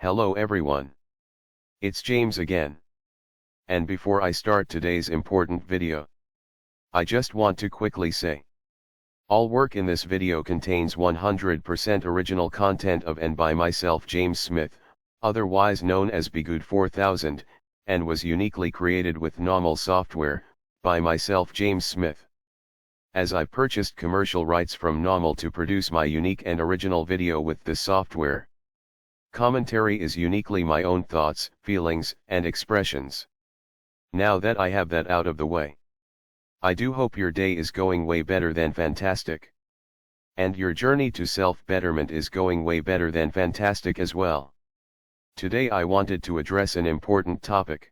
Hello everyone. It's James again. And before I start today's important video, I just want to quickly say, all work in this video contains 100% original content of and by myself James Smith, otherwise known as Begood 4000, and was uniquely created with NAWMAL software, by myself James Smith. As I purchased commercial rights from NAWMAL to produce my unique and original video with this software. Commentary is uniquely my own thoughts, feelings, and expressions. Now that I have that out of the way, I do hope your day is going way better than fantastic. And your journey to self-betterment is going way better than fantastic as well. Today I wanted to address an important topic,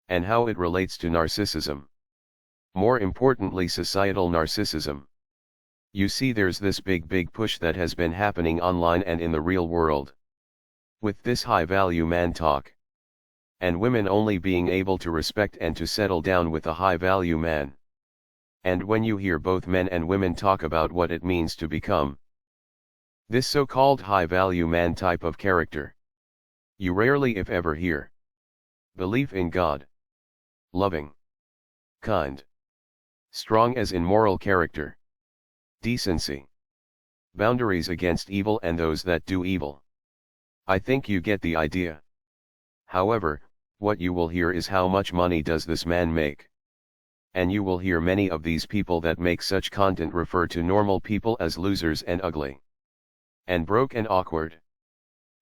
and how it relates to narcissism. More importantly, societal narcissism. You see, there's this big push that has been happening online and in the real world, with this high-value man talk, and women only being able to respect and to settle down with a high-value man. And when you hear both men and women talk about what it means to become this so-called high-value man type of character, you rarely if ever hear belief in God, loving, kind, strong as in moral character, decency, boundaries against evil and those that do evil. I think you get the idea. However, what you will hear is how much money does this man make? And you will hear many of these people that make such content refer to normal people as losers and ugly, and broke and awkward,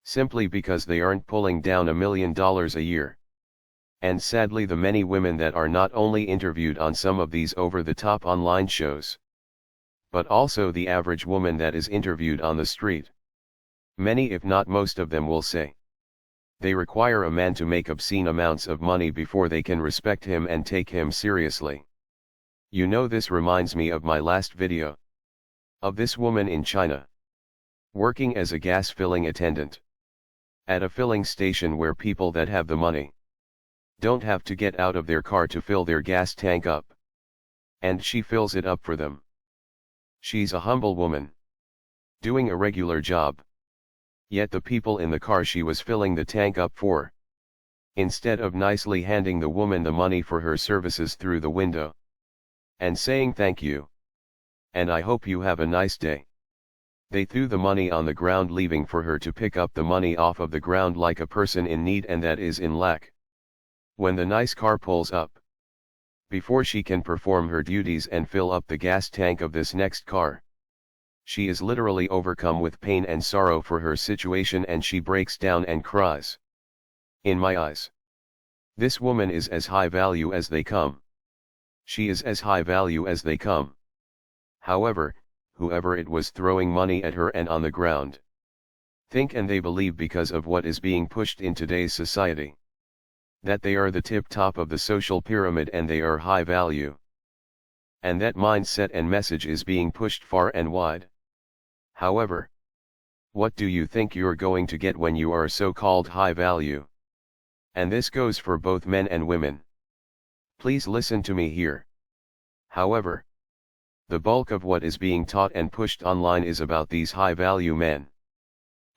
simply because they aren't pulling down $1 million a year. And sadly, the many women that are not only interviewed on some of these over-the-top online shows, but also the average woman that is interviewed on the street, many if not most of them will say they require a man to make obscene amounts of money before they can respect him and take him seriously. You know, this reminds me of my last video, of this woman in China, working as a gas filling attendant, at a filling station where people that have the money don't have to get out of their car to fill their gas tank up, and she fills it up for them. She's a humble woman, doing a regular job. Yet the people in the car she was filling the tank up for, instead of nicely handing the woman the money for her services through the window, and saying thank you, and I hope you have a nice day, they threw the money on the ground, leaving for her to pick up the money off of the ground like a person in need and that is in lack. When the nice car pulls up, before she can perform her duties and fill up the gas tank of this next car, she is literally overcome with pain and sorrow for her situation, and she breaks down and cries. In my eyes, this woman is as high value as they come. She is as high value as they come. However, whoever it was throwing money at her and on the ground, think and they believe, because of what is being pushed in today's society, that they are the tip top of the social pyramid and they are high value. And that mindset and message is being pushed far and wide. However, what do you think you're going to get when you are so-called high value? And this goes for both men and women. Please listen to me here. However, the bulk of what is being taught and pushed online is about these high-value men,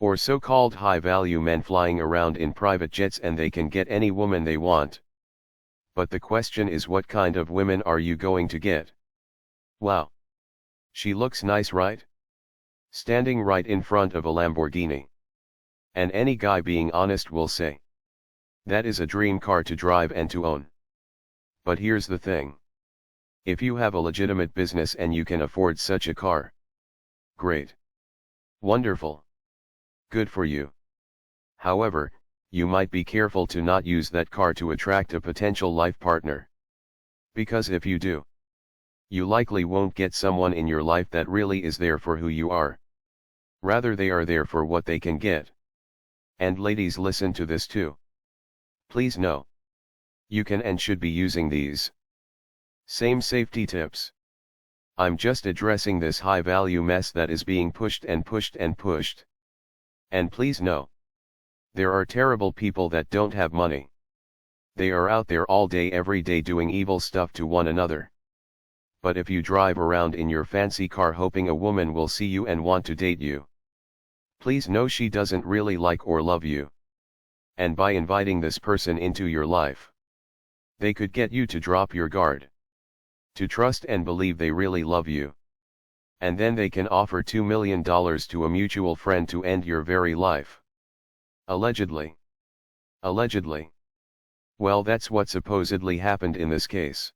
or so-called high-value men flying around in private jets and they can get any woman they want. But the question is, what kind of women are you going to get? Wow! She looks nice, right? Standing right in front of a Lamborghini. And any guy being honest will say, that is a dream car to drive and to own. But here's the thing. If you have a legitimate business and you can afford such a car, great. Wonderful. Good for you. However, you might be careful to not use that car to attract a potential life partner. Because if you do, you likely won't get someone in your life that really is there for who you are. Rather, they are there for what they can get. And ladies, listen to this too. Please know, you can and should be using these same safety tips. I'm just addressing this high value mess that is being pushed and pushed and pushed. And please know, there are terrible people that don't have money. They are out there all day every day doing evil stuff to one another. But if you drive around in your fancy car hoping a woman will see you and want to date you, please know she doesn't really like or love you. And by inviting this person into your life, they could get you to drop your guard, to trust and believe they really love you. And then they can offer $2 million to a mutual friend to end your very life. Allegedly. Allegedly. Well, that's what supposedly happened in this case.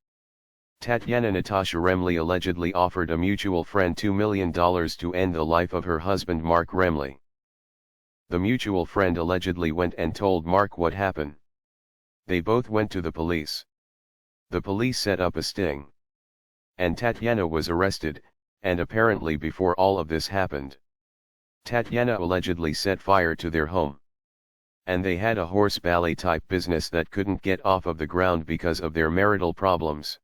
Tatiana Natasha Remley allegedly offered a mutual friend $2 million to end the life of her husband Mark Remley. The mutual friend allegedly went and told Mark what happened. They both went to the police. The police set up a sting. And Tatiana was arrested, and apparently before all of this happened, Tatiana allegedly set fire to their home. And they had a horse ballet type business that couldn't get off of the ground because of their marital problems.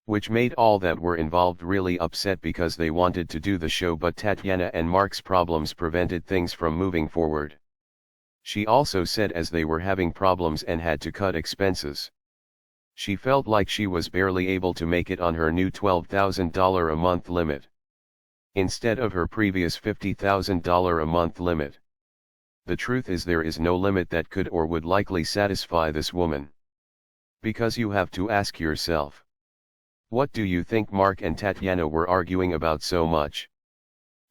Which made all that were involved really upset because they wanted to do the show, but Tatiana and Mark's problems prevented things from moving forward. She also said as they were having problems and had to cut expenses, she felt like she was barely able to make it on her new $12,000 a month limit, instead of her previous $50,000 a month limit. The truth is there is no limit that could or would likely satisfy this woman. Because you have to ask yourself, what do you think Mark and Tatiana were arguing about so much?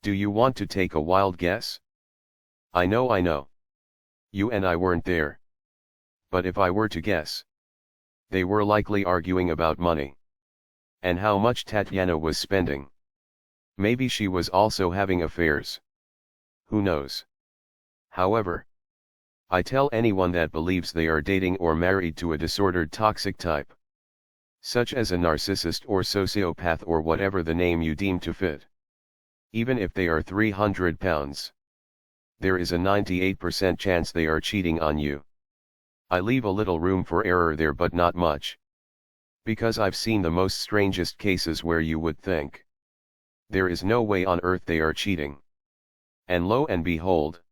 Do you want to take a wild guess? I know. You and I weren't there. But if I were to guess, they were likely arguing about money. And how much Tatiana was spending. Maybe she was also having affairs. Who knows? However, I tell anyone that believes they are dating or married to a disordered toxic type, such as a narcissist or sociopath or whatever the name you deem to fit, even if they are 300 pounds, there is a 98% chance they are cheating on you. I leave a little room for error there, but not much. Because I've seen the most strangest cases where you would think, there is no way on earth they are cheating. And lo and behold,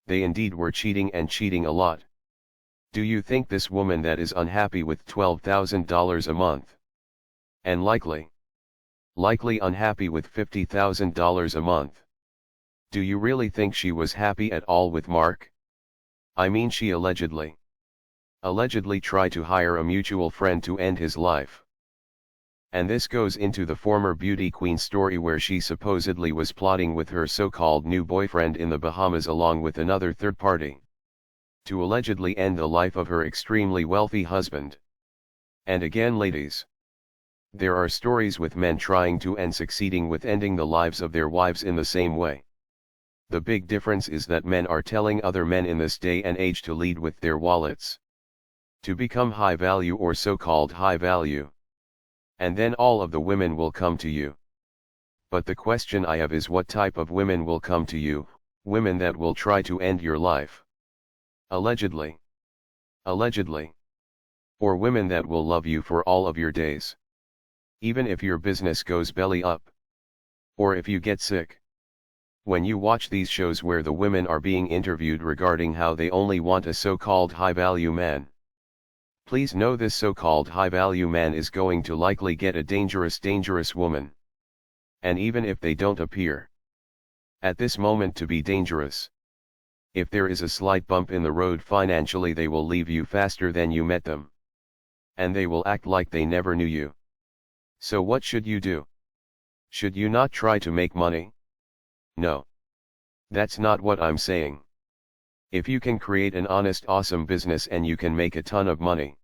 they indeed were cheating, and cheating a lot. Do you think this woman that is unhappy with $12,000 a month, and likely unhappy with $50,000 a month, do you really think she was happy at all with Mark? I mean, she allegedly tried to hire a mutual friend to end his life. And this goes into the former beauty queen story where she supposedly was plotting with her so-called new boyfriend in the Bahamas along with another third party, to allegedly end the life of her extremely wealthy husband. And again, ladies, there are stories with men trying to and succeeding with ending the lives of their wives in the same way. The big difference is that men are telling other men in this day and age to lead with their wallets, to become high value or so-called high value, and then all of the women will come to you. But the question I have is, what type of women will come to you? Women that will try to end your life, allegedly, or women that will love you for all of your days, even if your business goes belly up, or if you get sick. When you watch these shows where the women are being interviewed regarding how they only want a so-called high-value man, please know this so-called high-value man is going to likely get a dangerous woman. And even if they don't appear at this moment to be dangerous, if there is a slight bump in the road financially, they will leave you faster than you met them. And they will act like they never knew you. So what should you do? Should you not try to make money? No. That's not what I'm saying. If you can create an honest, awesome business and you can make a ton of money,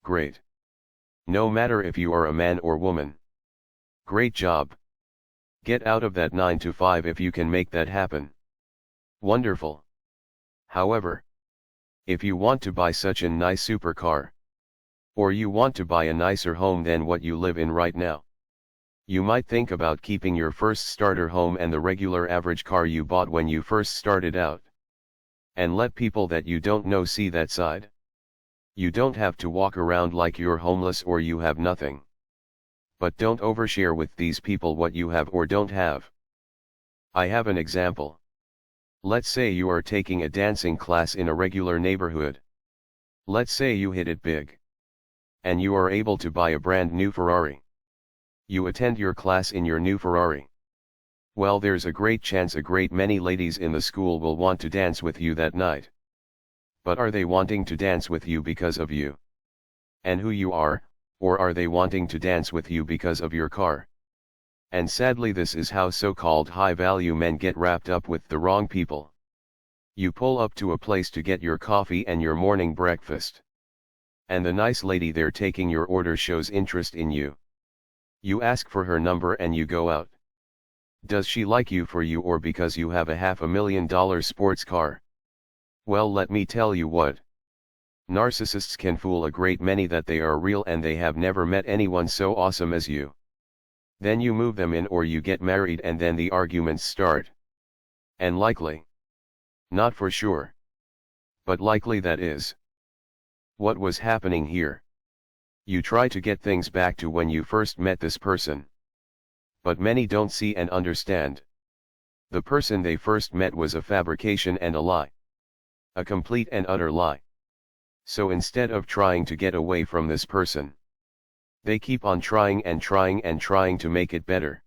great. No matter if you are a man or woman. Great job. Get out of that 9 to 5 if you can make that happen. Wonderful. However, if you want to buy such a nice supercar, or you want to buy a nicer home than what you live in right now, you might think about keeping your first starter home and the regular average car you bought when you first started out. And let people that you don't know see that side. You don't have to walk around like you're homeless or you have nothing. But don't overshare with these people what you have or don't have. I have an example. Let's say you are taking a dancing class in a regular neighborhood. Let's say you hit it big, and you are able to buy a brand new Ferrari. You attend your class in your new Ferrari. Well, there's a great chance a great many ladies in the school will want to dance with you that night. But are they wanting to dance with you because of you and who you are, or are they wanting to dance with you because of your car? And sadly, this is how so-called high-value men get wrapped up with the wrong people. You pull up to a place to get your coffee and your morning breakfast. And the nice lady there taking your order shows interest in you. You ask for her number and you go out. Does she like you for you or because you have a $500,000 sports car? Well, let me tell you what. Narcissists can fool a great many that they are real and they have never met anyone so awesome as you. Then you move them in or you get married and then the arguments start. And likely. Not for sure. But likely that is. What was happening here? You try to get things back to when you first met this person. But many don't see and understand. The person they first met was a fabrication and a lie. A complete and utter lie. So instead of trying to get away from this person, they keep on trying and trying and trying to make it better.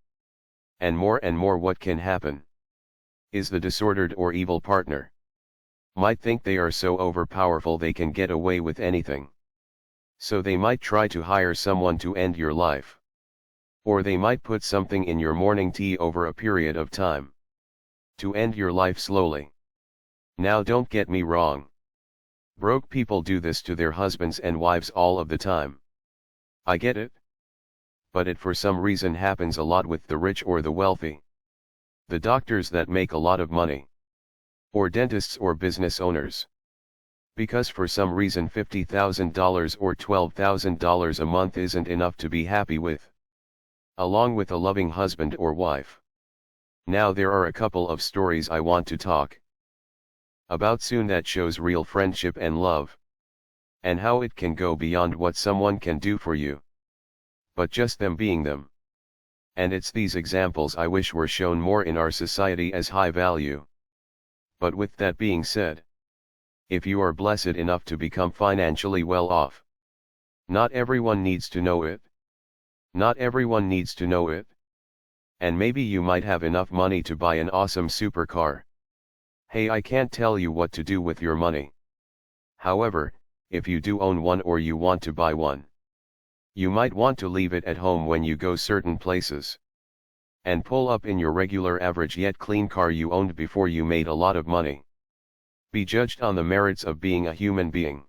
And more, what can happen is the disordered or evil partner might think they are so overpowerful they can get away with anything. So they might try to hire someone to end your life. Or they might put something in your morning tea over a period of time to end your life slowly. Now don't get me wrong. Broke people do this to their husbands and wives all of the time. I get it. But it for some reason happens a lot with the rich or the wealthy. The doctors that make a lot of money. Or dentists or business owners. Because for some reason $50,000 or $12,000 a month isn't enough to be happy with. Along with a loving husband or wife. Now there are a couple of stories I want to talk about soon that shows real friendship and love. And how it can go beyond what someone can do for you. But just them being them. And it's these examples I wish were shown more in our society as high value. But with that being said, if you are blessed enough to become financially well off, not everyone needs to know it. Not everyone needs to know it. And maybe you might have enough money to buy an awesome supercar. Hey, I can't tell you what to do with your money. However, if you do own one or you want to buy one, you might want to leave it at home when you go certain places. And pull up in your regular average yet clean car you owned before you made a lot of money. Be judged on the merits of being a human being.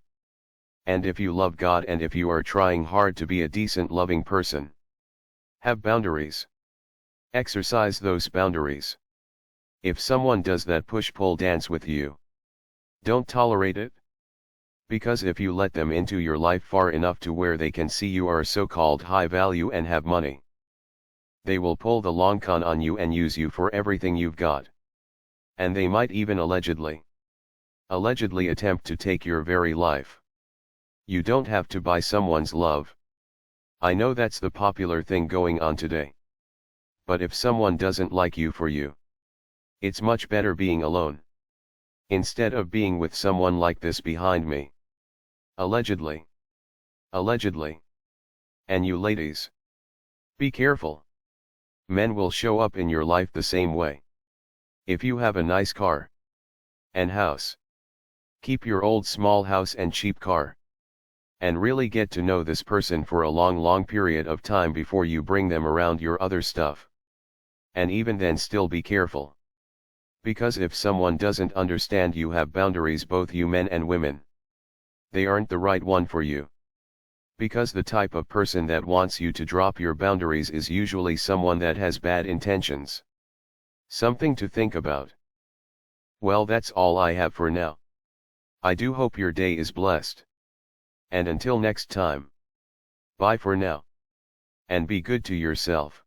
And if you love God and if you are trying hard to be a decent loving person, have boundaries. Exercise those boundaries. If someone does that push-pull dance with you, don't tolerate it. Because if you let them into your life far enough to where they can see you are so-called high value and have money, they will pull the long con on you and use you for everything you've got. And they might even allegedly attempt to take your very life. You don't have to buy someone's love. I know that's the popular thing going on today. But if someone doesn't like you for you, it's much better being alone. Instead of being with someone like this behind me. Allegedly. Allegedly. And you ladies, be careful. Men will show up in your life the same way. If you have a nice car and house, keep your old small house and cheap car. And really get to know this person for a long period of time before you bring them around your other stuff. And even then still be careful. Because if someone doesn't understand you have boundaries, both you men and women, they aren't the right one for you. Because the type of person that wants you to drop your boundaries is usually someone that has bad intentions. Something to think about. Well, that's all I have for now. I do hope your day is blessed. And until next time, bye for now. And be good to yourself.